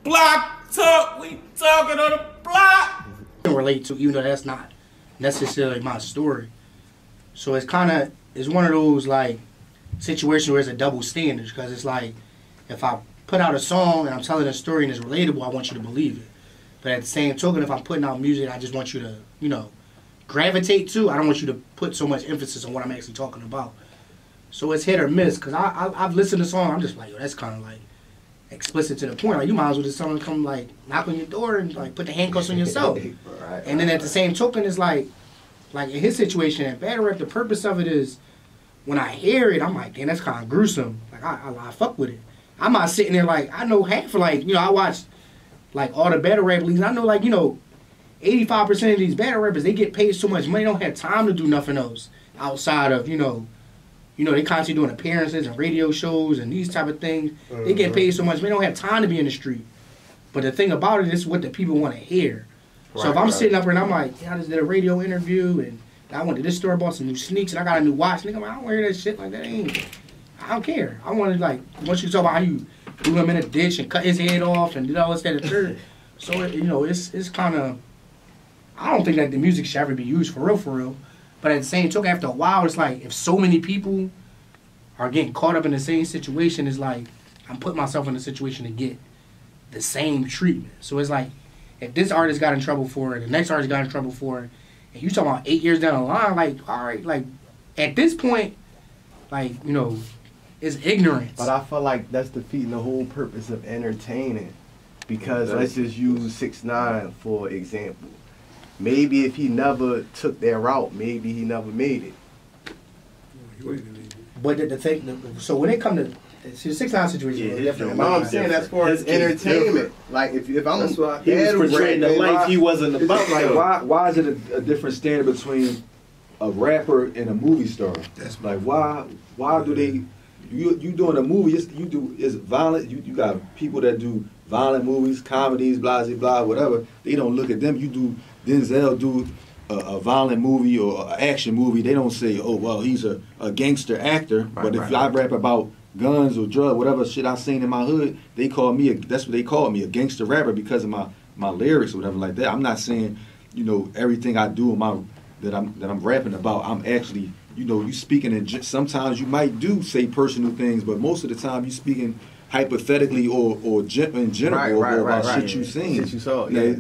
Block Talk, we talking on the block. Can relate to, even though that's not necessarily my story. So it's one of those like situations where it's a double standard, because it's like if I put out a song and I'm telling a story and it's relatable, I want you to believe it. But at the same token, if I'm putting out music, I just want you to, you know, gravitate to. I don't want you to put so much emphasis on what I'm actually talking about. So it's hit or miss, because I've listened to songs, I'm just like, yo, that's kind of like explicit to the point. Like, you might as well just someone come like knock on your door and like put the handcuffs on yourself. And then at the same token, it's like in his situation at Battle Rap, the purpose of it is when I hear it, I'm like, damn, that's kind of gruesome. Like I fuck with it. I'm not sitting there like, I know half of like, you know, I watch like all the battle rap leagues. I know like, you know, 85% of these battle rappers, they get paid so much money, they don't have time to do nothing else outside of, you know, they constantly doing appearances and radio shows and these type of things. They get paid so much, they don't have time to be in the street. But the thing about it is what the people want to hear. So if I'm sitting up here and I'm like, yeah, I just did a radio interview and I went to this store, bought some new sneaks, and I got a new watch. Nigga, I don't wear that shit like that. I don't care. I want to like, once you talk about how you threw him in a ditch and cut his head off and did all this, that, and third. So, you know, it's kind of, I don't think that the music should ever be used for real. But at the same token, after a while, it's like, if so many people are getting caught up in the same situation, it's like, I'm putting myself in a situation to get the same treatment. So it's like, if this artist got in trouble for it, the next artist got in trouble for it, and you talking about 8 years down the line, like, all right, like, at this point, like, you know, it's ignorance. But I feel like that's defeating the whole purpose of entertaining. Because let's just use 6ix9ine for example. Maybe if he never took that route, maybe he never made it. But the thing, so when it come to the 6ix9ine situation, different. No, I'm saying that's for his entertainment. Like if I'm, that's why he was portraying the life he wasn't about. Like why is it a different standard between a rapper and a movie star? That's like why do they? You doing a movie? It's violent. You got people that do violent movies, comedies, blah blah blah, whatever. They don't look at them. You do Denzel do a violent movie or an action movie. They don't say, oh well, he's a gangster actor. But if I rap about guns or drugs, whatever shit I seen in my hood, they call me that's what they call me, a gangster rapper, because of my lyrics or whatever like that. I'm not saying, you know, everything I do that I'm rapping about, I'm actually, you know, you speaking in, sometimes you might do say personal things, but most of the time you speaking hypothetically or in general or about shit you seen. Shit you saw. Yeah.